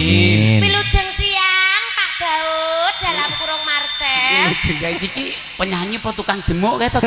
Amin. Wilujeng siang Pak Daud dalam kurung Marcel. Wilujeng iki penyanyi apa tukang jemuk kae to.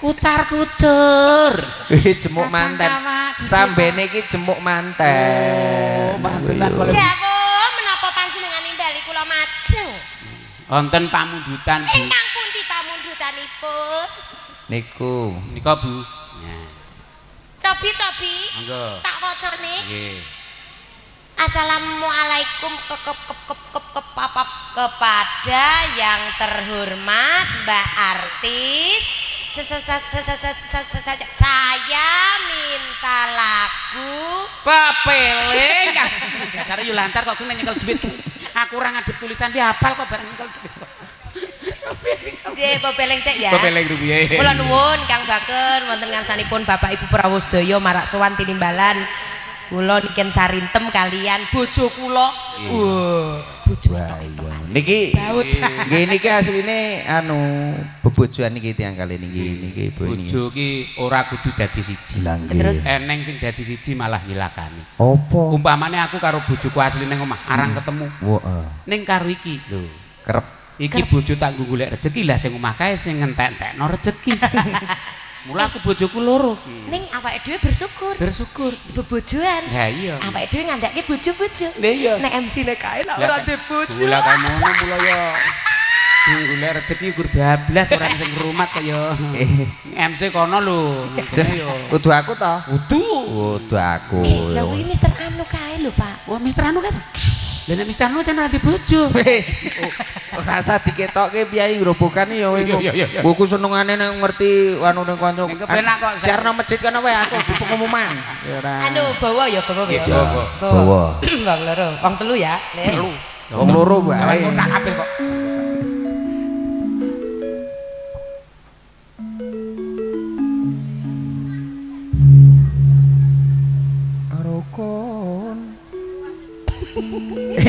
Kucar-kucur. Jemuk manten. Sambene iki jemuk manten. Dawuh menapa panjenengan nimbali kula majeng? Wonten pamundutan Bu. Ingkang pundi pamundutanipun? Niku. Nika Bu. Nah. Cobi. Monggo. Tak wacane. Nggih. Assalamualaikum kepada yang terhormat Mbak artis. Saya minta lagu Pepeling. Dasare yo lancar kok kene nyekel duit. Aku ora ngadep tulisan piye hafal kok bareng nyekel duit. Nggih, pepeling sik ya. Pepeling rupiye. Kula nuwun Kang Baken wonten ngarsanipun Bapak Ibu Prawo sedaya marak sowan tinimbalan. Kula niken sarintem kalian bojo kula. Bojo Niki nggih niki asline anu bebojoan niki tiyang kali niki Ibu niki. Bojo ki ora kudu dadi siji. Terus Eneng sing dadi siji malah nyilakani. Apa? Umpamane aku karo bojoku asli ning omah arang ketemu. Heeh. Ning karo iki lho. Kerep. Iki bojo tak nggo golek rejeki lah sing omah kae sing ngentek-entekno rejeki. Mula aku bojoku loro. ning awake dhewe bersyukur. Bersyukur. Bebojoan. Ya iya. Awake dhewe ngandake bojo-bojo. Lah iya. Nek MC-ne kae lah ora ndek bojo. Mula kae ngono mula ya. Golek rejeki gur bablas ora sing ngrumat kaya. MC kono lho. Kudu aku to? Kudu aku. Lah kuwi Mister Anu kae lho, Pak. Wah, Mister Anu kan. Lah nek Mister Anu ten ora di bojo. Ora usah diketokke piyai grobokan ya kowe ku senengane nek ngerti anu ning kanca. Kepenak kok. Siarno masjid kono wae aku di pengumuman. Ya ora. Anu bawa ya, bawa ya. Bawa. Wong loro, wong telu ya. Telu. Wong loro wae. Kotak kabeh kok. Arokon.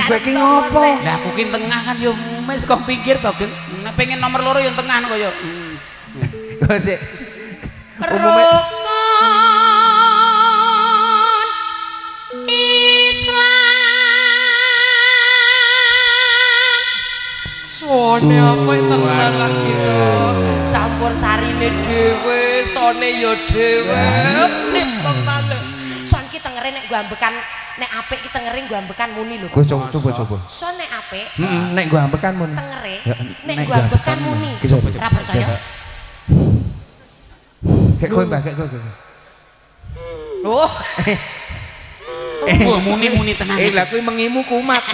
Kowe iki ngopo? Lah aku ki tengah kan yo wis kok pinggir to, Gen. Nek pengen nomor loro yo tengah kaya. Kok sik. Rukun Islam. Sone apa tenan lagi to. Campur sarine dhewe, sone yo dhewe. Sing tenan lho. Son ki tengere nek gua ambekan nek apik ki tengere gua ambekan muni lho. Coba. Son nek apik, Nek gua ambekan mun. tengere Ya, nek gua ambekan muni. Ora percaya? Kayak kowe Mbak, kayak kowe. Oh. Wah, muni-muni tenang. Lah kuwi mengimu kumat.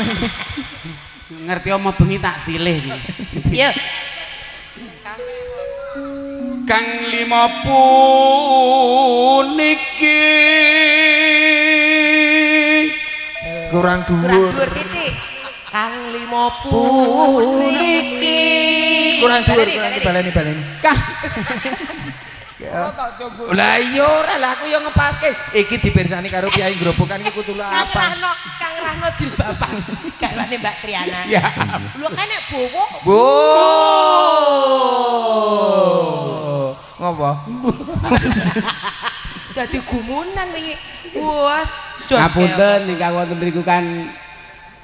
Ngerti omong bengi tak silih iki. Iya. Kang lima puniki Kurang Kurang dhuwur. dhuwur sithik. Kang 50 niki. Kurang dhuwur, baleni. Kang. Lah iya ora lah aku yo ngepaske. Iki dipirsani karo piyai grobokan iki kudu Kang apa? Rahno jilbaban. Garwane Mbak Triana. Ya. Lho kan nek bowo. Ngopo? Dadi gumunan wingi. Wes, Ngapunten ingkang wonten mriku kan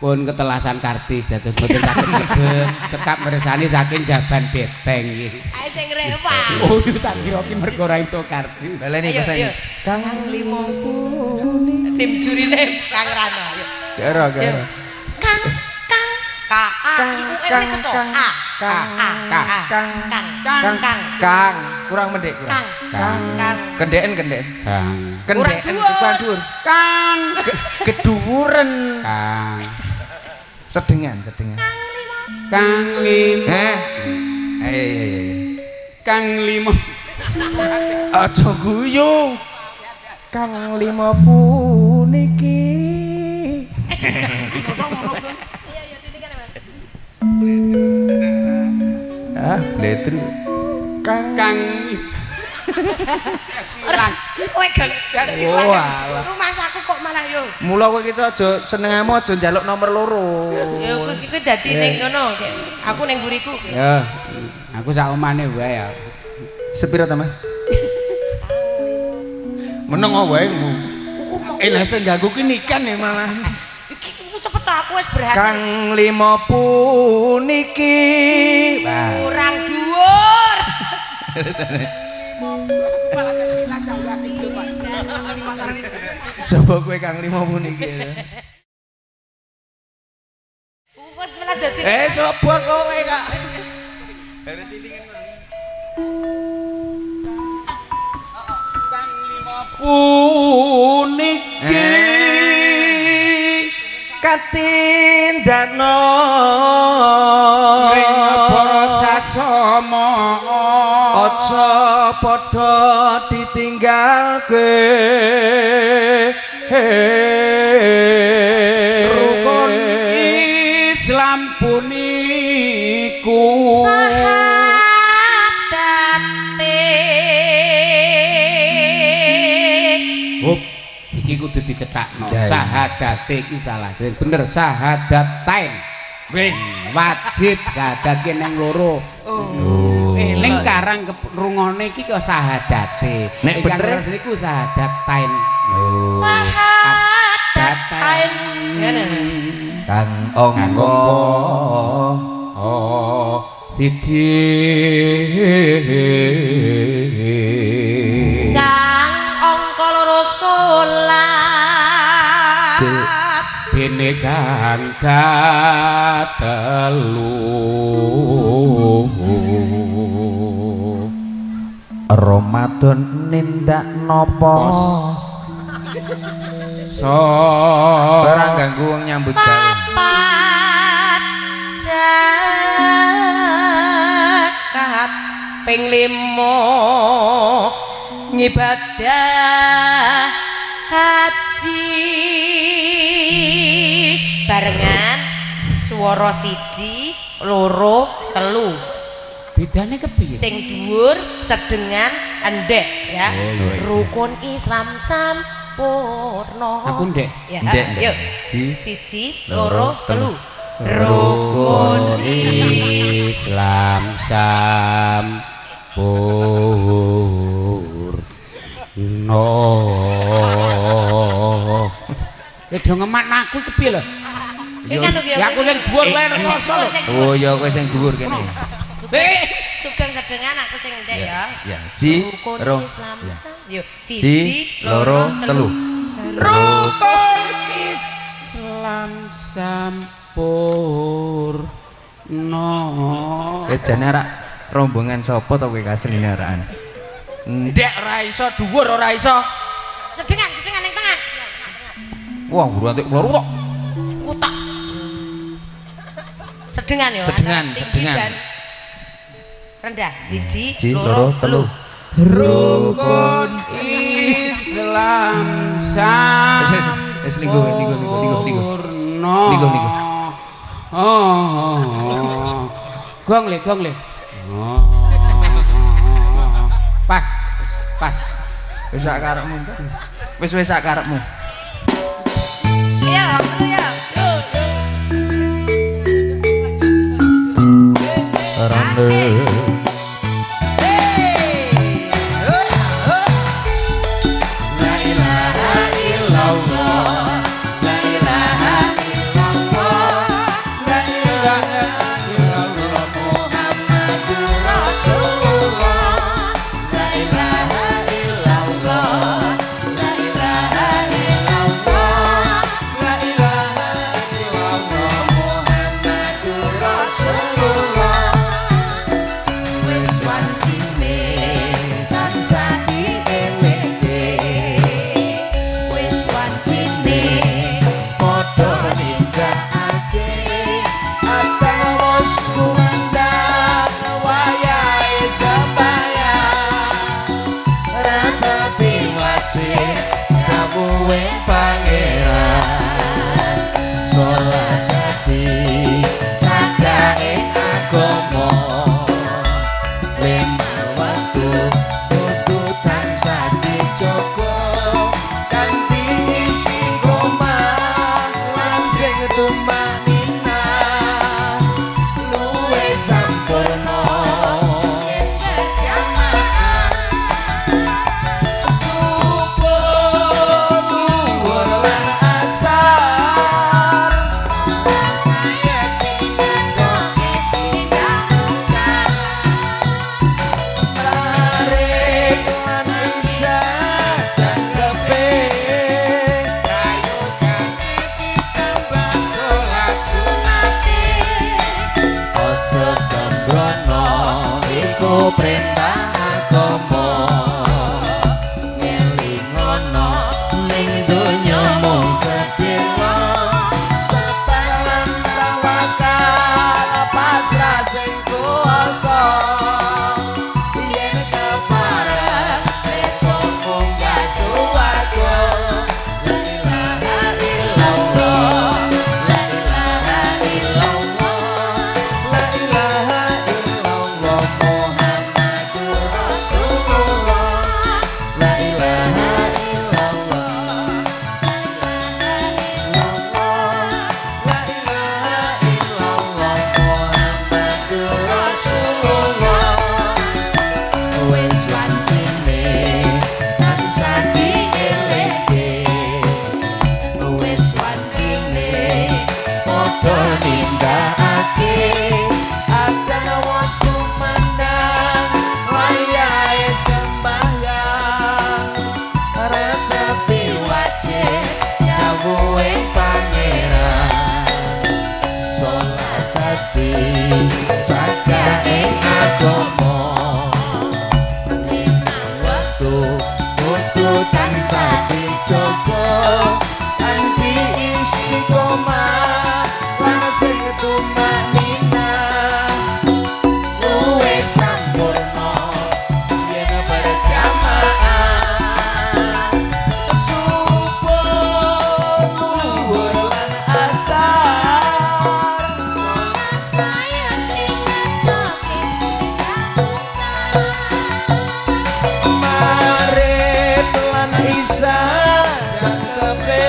pun ketelasan karcis dados boten saged nyebut cekap mirsani saking Jaban Beteng iki. Ae sing rewang. Oh, tak kira ki mergo ora entuk karcis. Baleni. Kang 50 tim jurine Kang Rano. Karo. Kang Kang, kurang mendek kurang. Kang. Kendeken. Kang. Kendeken kurang dhuwur. Kang. Keduwuren. Kang. Sedengan. Kang lima. Heh. Ayo. Kang lima. Aja guyu. Kang 50 niki. Bletru. Kang. Kowe gak Oh, alah. rumah saku kok malah yo. Mula kowe iki aja senengamu aja njaluk nomor loro. Ya kuwi dadi ning ngono. Aku ning buriku. Ya. Aku sak omane wae ya. Sepira ta, Mas? Meneng wae. Lah sing ganggu ki nikan ya malah. Iki cepet aku wis berhati. Kang lima puniki Kurang dhuwur. Coba kowe Kang lima puniki. Ukut malah dadi. Coba kowe Kak. Kang lima puniki katindana ring para sasama aja padha ditinggalke rukun Islam puniku Hop, iki kudu dicethakno. Sahadate iki salah. Sing bener sahadatain. Wajib syahadat ki nang loro. Eling karang rungone iki kok sahadate. Nek bener niku sahadatain. Sahadatain. Kang angka siji Kang angka loro salat. dene kang katelu Ramadan nindak nopo ora ganggu wong nyambut gawe Papat zakat ping 5 ngibadah haji barengan swara 1 2 3 bedane kepiye sing dhuwur sedengan endek ya rukun Islam sampurna aku ndek ya ndek yuk siji loro telu rukun Islam sampurna do ngemakno aku kepiye lho ya aku sing dhuwur wae rekoso lho oh ya kowe sing dhuwur kene sugeng sedengan aku sing ndek ya ya ji rukun Islam yuk siji loro telu rukun Islam sampurna jane ora rombongan sapa to kowe kasene araan ndek ora iso dhuwur ora iso sedengan ning tengah wah guru antik loro kok utak sedengan ya sedengan dan rendah siji loro telu rukun Islam sampurna linggo gong le pas wis sak karepmu wis sak karepmu iya ya rane padha nindakake akan was tumandang wayahe sembahyang retepi wajib nyawuhe pangeran salat ati cagake agama limang wektu kudu tansah dijaga kanthi istiqomah lan sing tumanina luwih sampurna yen berjamaah subuh luhur lan asar salat saya tingatoke Maghrib lan isya cangkepe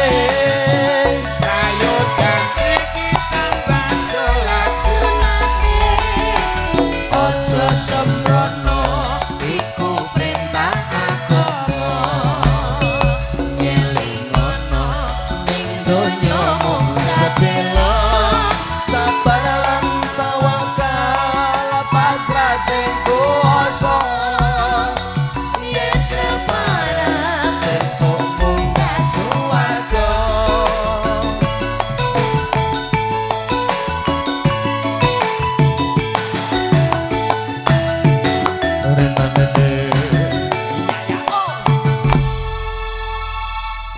ayo ganti tambah salat sunate aja sembrono iku perintah agama nyelingono ning donya mung sedelo sabar lan tawakal pasrah sing kuwasa yen kepareng sesuk munggah swarga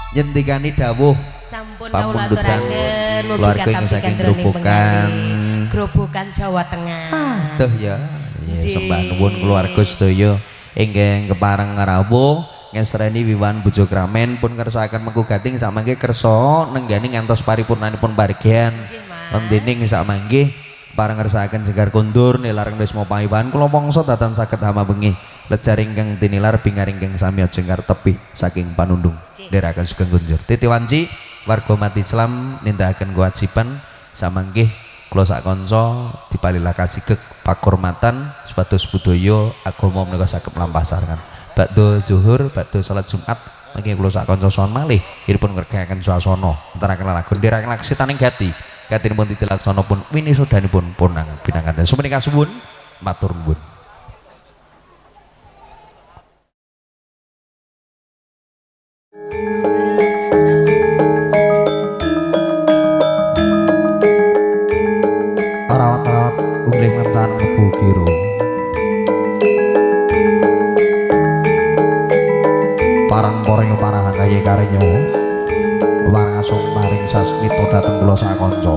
nyentikani dawuh sampun pamundutan kawula aturaken mugi keluarga yang katampi saking kandroning Grobogan. Grobogan Jawa Tengah. Duh ya, Nggih. sembah nuwun keluarga sedaya ingkang kepareng rawuh ngesreni wiwan bojo kramen pun kersakaken mengku gating samangke kersa nenggani ngantos paripurnanipun bagian Nggih, Mas. lendining samangke pareng kersakaken jegar kondur nilareng desmo paiwan kula mangsa datan saged hama bengi lejar ingkang tinilar bingaring ingkang sami jengkar tebih saking panundung ndherekaken sugeng kunjur titi wanci warga umat Islam nindakaken kewajiban samangke kula sak kanca dipalila kasigek pakurmatan sepatus budaya agama menika saged mlampah sarengan bakdo zuhur bakdo salat Jumat mangke kula sak kanca sawan malih iripun ngregahaken swasana antaraken lagu ndherekaken laksitaning gati gatinipun titilaksana pun winisodanipun punang pinanganten sumenika suwun matur nuwun. Rawat-rawat ungling mentan mlebu kira parang poreng parang kaya karenyo wangasung maring sasmita dhateng kula sakanca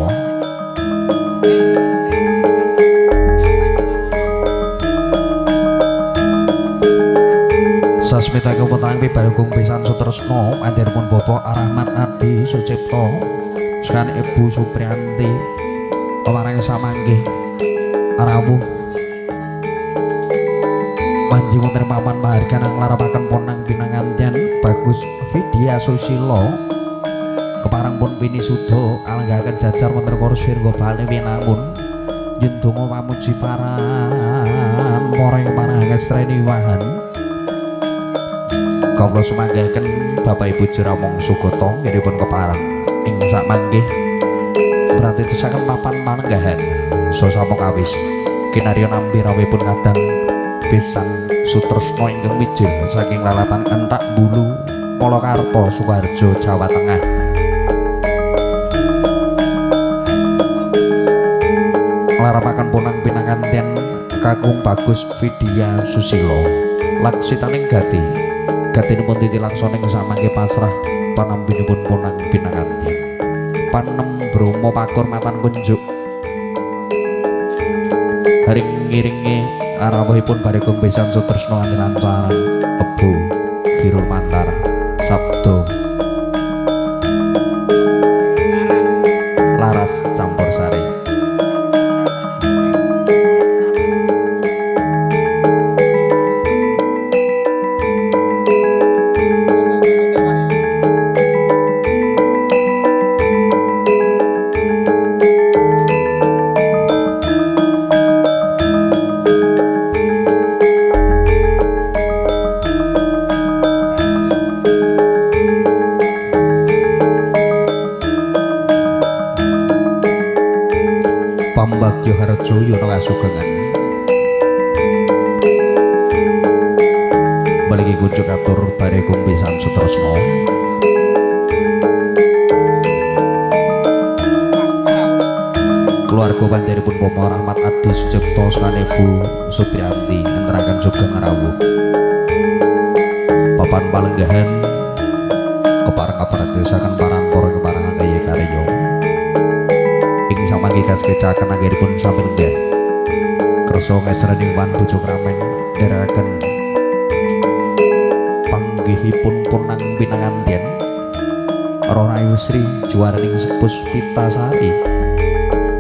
sasmita keputang pibagung pisan sutresna andheripun Bapak Rahmat Adi Sucipto sekan Ibu Supriyanti pamarang samanggih rawuh panji wonten papan mahargan nglarapaken ponang pinanganten Bagus Vidya Susilo keparang pun pinisuda alenggahaken jajar wonten kursi wirga bali winangun yen donga pamuji paran poreng parang ngestreni wahan kawula sumanggahaken Bapak Ibu Juramong Sugata nggihipun keparang ing samanggih berarti tesaken papan manenggahan sasamung awis kinarya nampi rawuhipun kadang pisan sutresna ingkang mijil saking lalatan Entak Bulu Polokarto Sukoharjo Jawa Tengah nglarapaken punang pinanganten kakung Bagus Vidya Susilo laksitaning gati gatinipun titilaksana ing samangke pasrah panampinipun punang pinanganten panem Bromo pakurmatan kunjuk haring ngiringi rawuhipun barigong besan sutresna kanthi lancaran Ebu Girul Mantara Sabdo Laras Campur Sari Pambagya Harjo Yono kasugengan baliki kunjuk atur bare kumpisan sutresna keluarga panjenenganipun Pomo Rahmat Adi Sucipto saking Ibu Supriyanti enteraken sugeng rawuh papan palenggahan kepareng kapradesaken parantara kepareng kaya karya ing samangke kaskecaken anggenipun sami lenggah kersa ngesrening wan bojo kramen nderekaken panggihipun punang pinanganten Rahayu Sri juaraning Puspitasari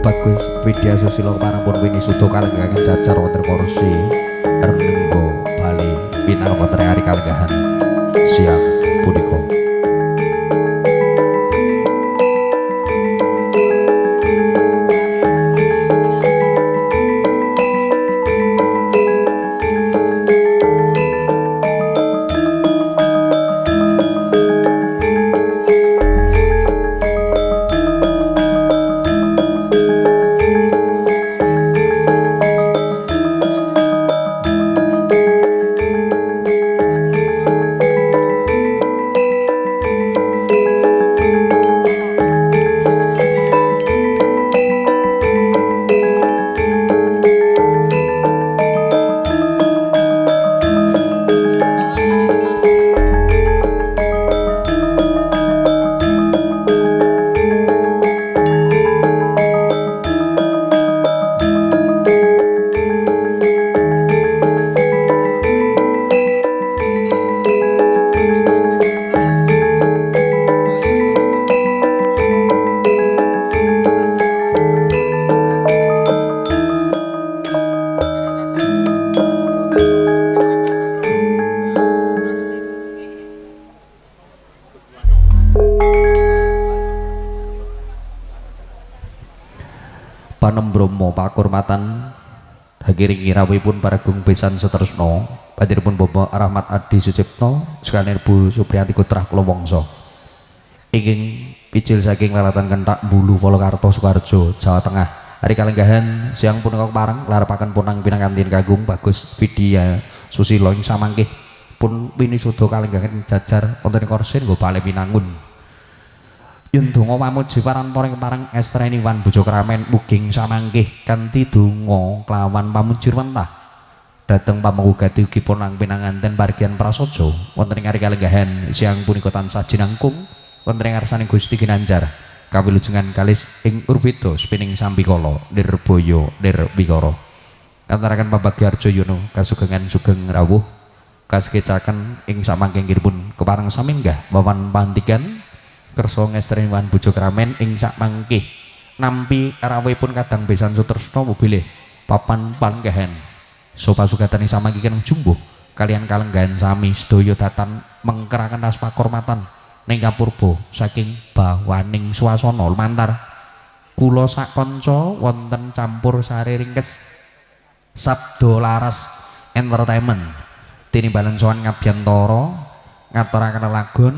Bagus Widya Susilo parampun winisuda kalenggahan cacar wonten kursi Renenggo Bali pinang wonten hari kalenggahan siang punika. Panembrama pakurmatan hagiring irawipun paragung besan setresna panjenenganipun Bapak Rahmat Adi Sucipto sekalian Bu Supriyanti Kutrah kula wangsa ingkang picil saking lalatan Kentak Bulu Polokarto Sukoharjo Jawa Tengah hari kalenggahan siang punika pareng larepaken punang pinanganten Kagung Bagus Widya Susilo ing samangke pun winisuda kalenggahan jajar wonten kursin nggo bale pinangun yen donga pamuji parampara kepareng estreni wan bojo kramen muging samangkih kanthi donga kelawan pamuji wentah dhateng pamugati ugi punang pinanganten pargian prasaja wonten ing ari kalenggahan siang punika tansah jinangkung wonten ing ngarsaning Gusti Ginanjar kawilujengan kalis ing Urbeda spining Sampikala Nirboyo Nirwikara kantaraken Pambagya Harjo Yono kasugengan sugeng rawuh kaskecaken ing samangkingipun kepareng saminggah wawan pantikan kersa ngestrini wan bojo kramen ing sakmangkih nampi rawuhipun kadang besan sutresna bilih papan palenggahan sopa sugatani samangkih keneng jumbuh kalian kalenggahan sami sedaya datan mengkeraken ras pakurmatan ning kapurba saking bawaning swasana lumantar kula sak kanca wonten campur sari ringkes sabda laras entertainment tinimbalan sowan ngabyantara ngaturaken lagun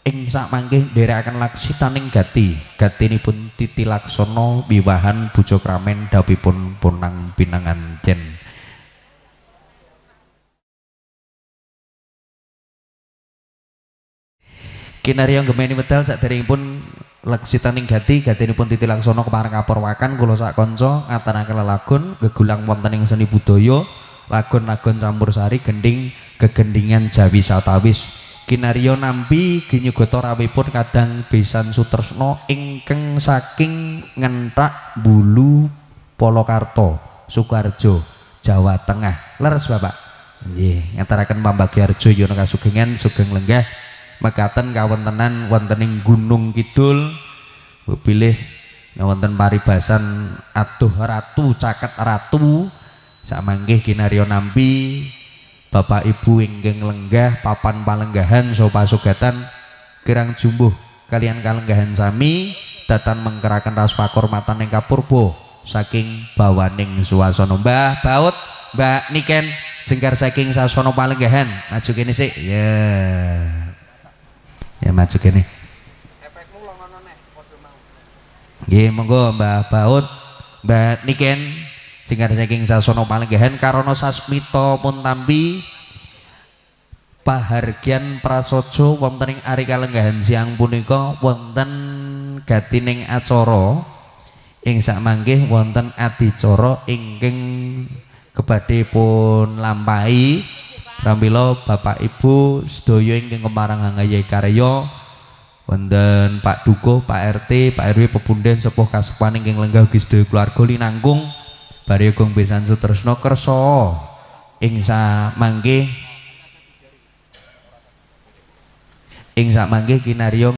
ing sakmangke nderekaken laksitaning gati gatinipun Titi Laksana wiwahan bojo kramen dawuhipun punang pinanganten kinarya gemeni wedal saderengipun laksitaning gati gatinipun Titi Laksana kepareng kapurwakan kula sak kanca ngaturaken lelagon gegulang wonten ing seni budaya lagon-lagon campursari gending gegendingan Jawi Satawis kinarya nampi ginyugata rawuhipun kadang besan sutresna ingkang saking Ngentak Bulu Polokarto Sukoharjo Jawa Tengah leres Bapak nggih ngaturaken Pambagya Harjo Yono kasugengan sugeng lenggah mekaten kawontenan wonten ing Gunung Kidul bilih wonten paribasan aduh ratu caket ratu samanggih kinarya nampi Bapak Ibu ingkang lenggah papan palenggahan sopa sugatan kirang jumbuh kalian kalenggahan sami datan mengkeraken ras pakurmatan ing kapurba saking bawaning suasana Mbah Baut Mbak Niken jengkar saking sasana palenggahan maju kene sik ya maju kene efekmu ngono neh padha mau nggih monggo Mbah Baut Mbak Niken singkat saking sasana palenggahan karono sasmita pun tampi pahargyan prasaja wonten ing ari kalenggahan siang punika wonten gatining acara ing sakmangke wonten adicara ingkang kebadhe pun lampahi pramila Bapak Ibu sedaya ingkang kemarang hangayahi karya wonten Pak Dukuh, Pak RT, Pak RW pepundhen sepuh kasepuhan ingkang lenggah ugi sedaya keluarga linangkung Bari Agung Besan Sutresna kersa ing samangke kinarya